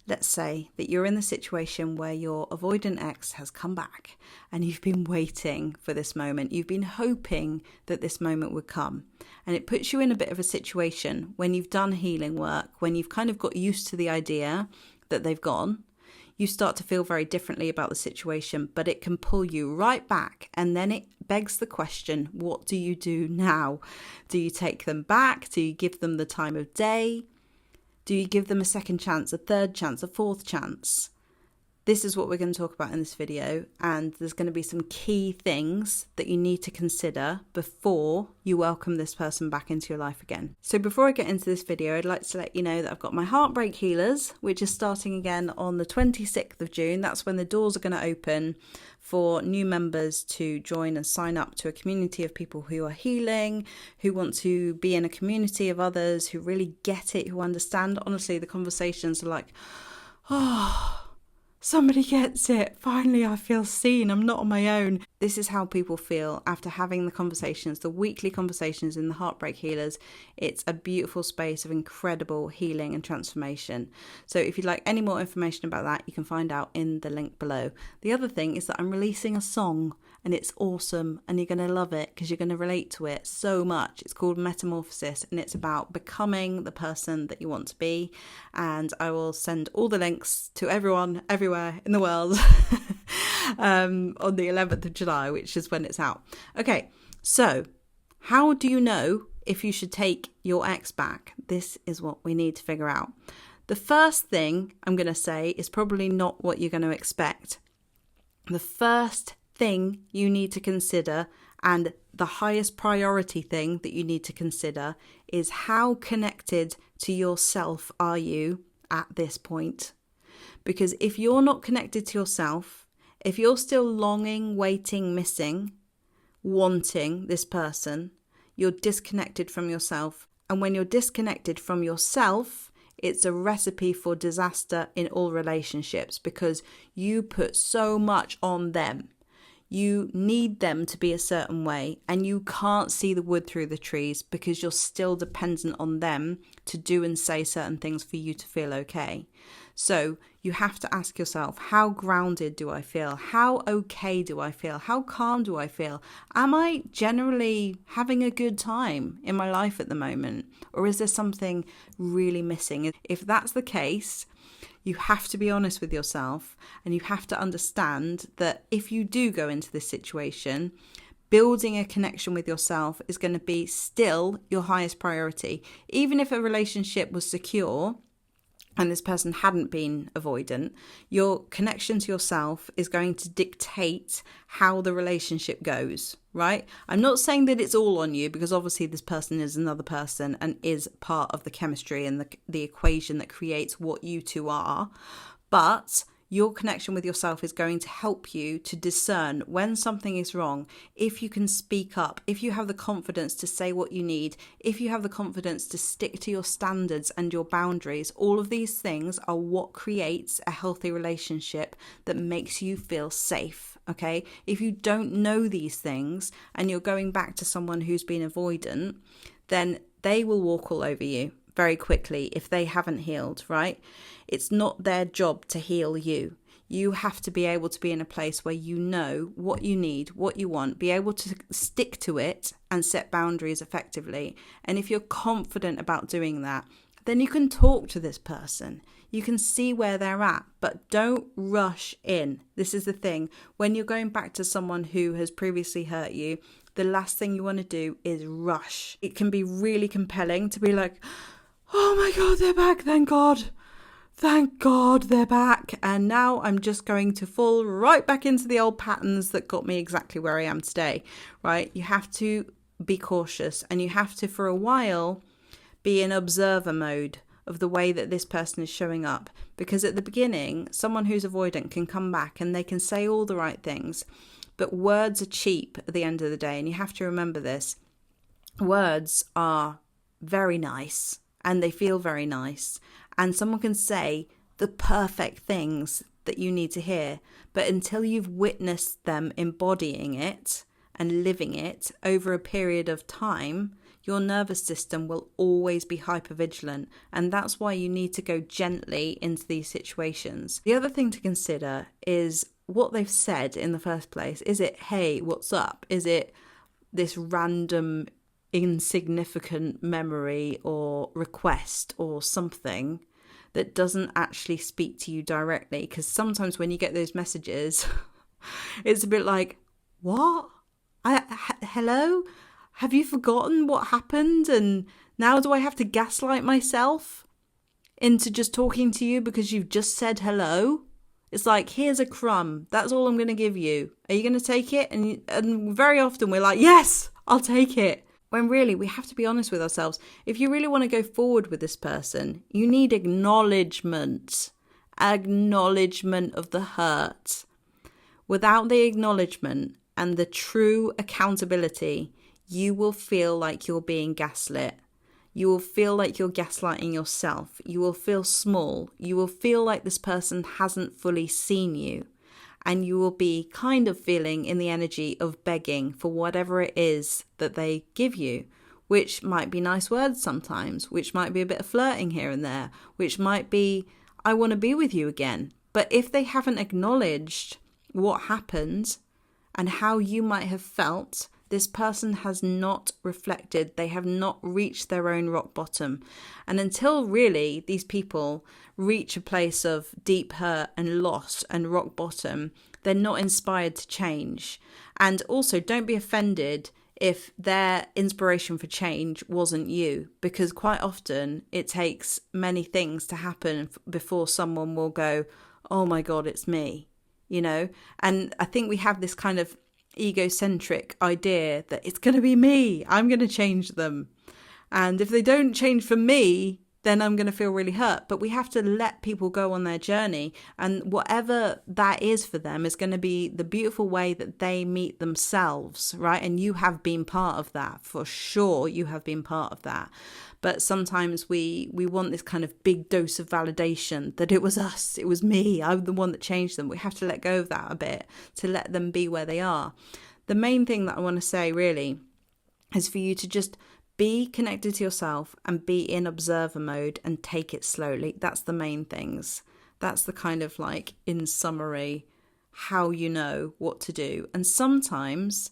let's say that you're in the situation where your avoidant ex has come back and you've been waiting for this moment. You've been hoping that this moment would come. And it puts you in a bit of a situation when you've done healing work, when you've kind of got used to the idea that they've gone. You start to feel very differently about the situation, but it can pull you right back. And then it begs the question, what do you do now? Do you take them back? Do you give them the time of day? Do you give them a second chance, a third chance, a fourth chance? This is what we're going to talk about in this video, and there's going to be some key things that you need to consider before you welcome this person back into your life again. So before I get into this video, I'd like to let you know that I've got my Heartbreak Healers, which is starting again on the 26th of June. That's when the doors are going to open for new members to join and sign up to a community of people who are healing, who want to be in a community of others, who really get it, who understand. Honestly, the conversations are like, oh, somebody gets it. Finally, I feel seen. I'm not on my own. This is how people feel after having the conversations, the weekly conversations in the Heartbreak Healers. It's a beautiful space of incredible healing and transformation. So if you'd like any more information about that, you can find out in the link below. The other thing is that I'm releasing a song, and it's awesome, and you're going to love it because you're going to relate to it so much. It's called Metamorphosis, and it's about becoming the person that you want to be. And I will send all the links to everyone, everywhere in the world on the 11th of July, which is when it's out. Okay, so how do you know if you should take your ex back? This is what we need to figure out. The first thing I'm going to say is probably not what you're going to expect. The first thing you need to consider, and the highest priority thing that you need to consider, is how connected to yourself are you at this point? Because if you're not connected to yourself, if you're still longing, waiting, missing, wanting this person, you're disconnected from yourself. And when you're disconnected from yourself, it's a recipe for disaster in all relationships, because you put so much on them. You need them to be a certain way, and you can't see the wood through the trees because you're still dependent on them to do and say certain things for you to feel okay. So you have to ask yourself, how grounded do I feel? How okay do I feel? How calm do I feel? Am I generally having a good time in my life at the moment? Or is there something really missing? If that's the case, you have to be honest with yourself, and you have to understand that if you do go into this situation, building a connection with yourself is going to be still your highest priority. Even if a relationship was secure and this person hadn't been avoidant, your connection to yourself is going to dictate how the relationship goes, right? I'm not saying that it's all on you, because obviously this person is another person and is part of the chemistry and the equation that creates what you two are. But your connection with yourself is going to help you to discern when something is wrong, if you can speak up, if you have the confidence to say what you need, if you have the confidence to stick to your standards and your boundaries. All of these things are what creates a healthy relationship that makes you feel safe, okay? If you don't know these things and you're going back to someone who's been avoidant, then they will walk all over you very quickly if they haven't healed, right? It's not their job to heal you. You have to be able to be in a place where you know what you need, what you want, be able to stick to it and set boundaries effectively. And if you're confident about doing that, then you can talk to this person. You can see where they're at, but don't rush in. This is the thing. When you're going back to someone who has previously hurt you, the last thing you want to do is rush. It can be really compelling to be like, oh my God, they're back, thank God. Thank God they're back. And now I'm just going to fall right back into the old patterns that got me exactly where I am today, right? You have to be cautious, and you have to, for a while, be in observer mode of the way that this person is showing up. Because at the beginning, someone who's avoidant can come back and they can say all the right things, but words are cheap at the end of the day. And you have to remember this. Words are very nice and they feel very nice. And someone can say the perfect things that you need to hear. But until you've witnessed them embodying it and living it over a period of time, your nervous system will always be hypervigilant. And that's why you need to go gently into these situations. The other thing to consider is what they've said in the first place. Is it, hey, what's up? Is it this random insignificant memory or request or something that doesn't actually speak to you directly? Because sometimes when you get those messages, it's a bit like, what? Hello? Have you forgotten what happened? And now do I have to gaslight myself into just talking to you because you've just said hello? It's like, here's a crumb. That's all I'm going to give you. Are you going to take it? And very often we're like, yes, I'll take it. When really we have to be honest with ourselves. If you really want to go forward with this person, you need acknowledgement. Acknowledgement of the hurt. Without the acknowledgement and the true accountability, you will feel like you're being gaslit. You will feel like you're gaslighting yourself. You will feel small. You will feel like this person hasn't fully seen you. And you will be kind of feeling in the energy of begging for whatever it is that they give you, which might be nice words sometimes, which might be a bit of flirting here and there, which might be, I want to be with you again. But if they haven't acknowledged what happened and how you might have felt, this person has not reflected. They have not reached their own rock bottom. And until really these people reach a place of deep hurt and loss and rock bottom, they're not inspired to change. And also, don't be offended if their inspiration for change wasn't you, because quite often it takes many things to happen before someone will go, oh my God, it's me, you know? And I think we have this kind of egocentric idea that it's going to be me, I'm going to change them, and if they don't change for me, then I'm going to feel really hurt. But we have to let people go on their journey, and whatever that is for them is going to be the beautiful way that they meet themselves, right? And you have been part of that, for sure. You have been part of that. But sometimes we want this kind of big dose of validation that it was us, it was me, I'm the one that changed them. We have to let go of that a bit to let them be where they are. The main thing that I want to say really is for you to just be connected to yourself and be in observer mode and take it slowly. That's the main things. That's the kind of, like, in summary, how you know what to do. And sometimes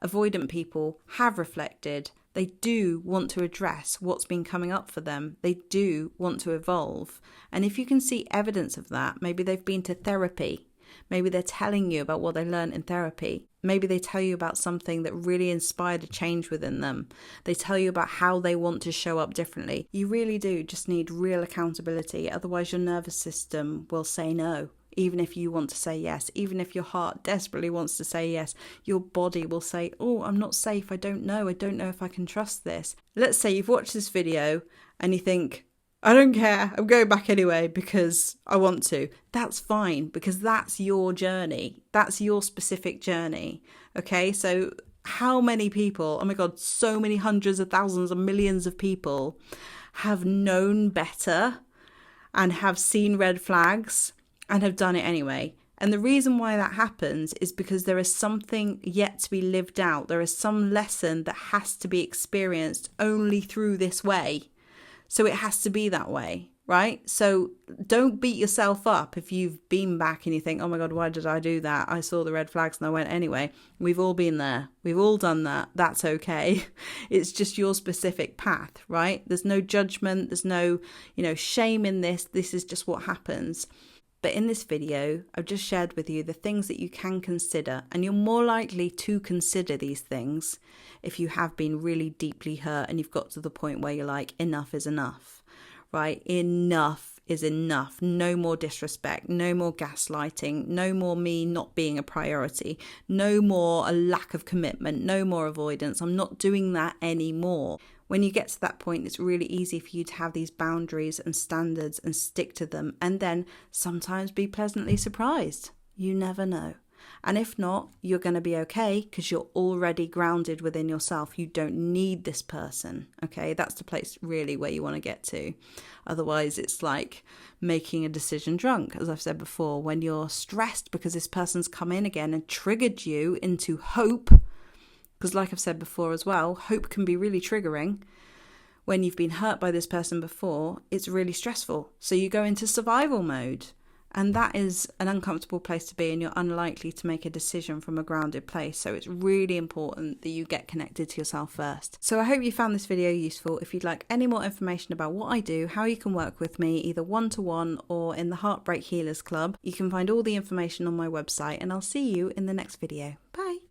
avoidant people have reflected. They do want to address what's been coming up for them. They do want to evolve. And if you can see evidence of that, maybe they've been to therapy. Maybe they're telling you about what they learned in therapy. Maybe they tell you about something that really inspired a change within them. They tell you about how they want to show up differently. You really do just need real accountability. Otherwise, your nervous system will say no. Even if you want to say yes, even if your heart desperately wants to say yes, your body will say, oh, I'm not safe. I don't know if I can trust this. Let's say you've watched this video and you think, I don't care, I'm going back anyway because I want to. That's fine, because that's your journey. That's your specific journey. Okay, so how many people, oh my God, so many hundreds of thousands and millions of people have known better and have seen red flags and have done it anyway. And the reason why that happens is because there is something yet to be lived out. There is some lesson that has to be experienced only through this way. So it has to be that way, right? So don't beat yourself up if you've been back and you think, oh my God, why did I do that? I saw the red flags and I went anyway. We've all been there. We've all done that. That's okay. It's just your specific path, right? There's no judgment. There's no, shame in this. This is just what happens. But in this video, I've just shared with you the things that you can consider, and you're more likely to consider these things if you have been really deeply hurt and you've got to the point where you're like, enough is enough, right? Enough is enough. No more disrespect, no more gaslighting, no more me not being a priority, no more a lack of commitment, no more avoidance. I'm not doing that anymore. When you get to that point, it's really easy for you to have these boundaries and standards and stick to them, and then sometimes be pleasantly surprised. You never know. And if not, you're going to be okay because you're already grounded within yourself. You don't need this person, okay? That's the place really where you want to get to. Otherwise, it's like making a decision drunk, as I've said before. When you're stressed because this person's come in again and triggered you into hope, Because like I've said before as well, hope can be really triggering. When you've been hurt by this person before, it's really stressful. So you go into survival mode. And that is an uncomfortable place to be, and you're unlikely to make a decision from a grounded place. So it's really important that you get connected to yourself first. So I hope you found this video useful. If you'd like any more information about what I do, how you can work with me, either one-to-one or in the Heartbreak Healers Club, you can find all the information on my website, and I'll see you in the next video.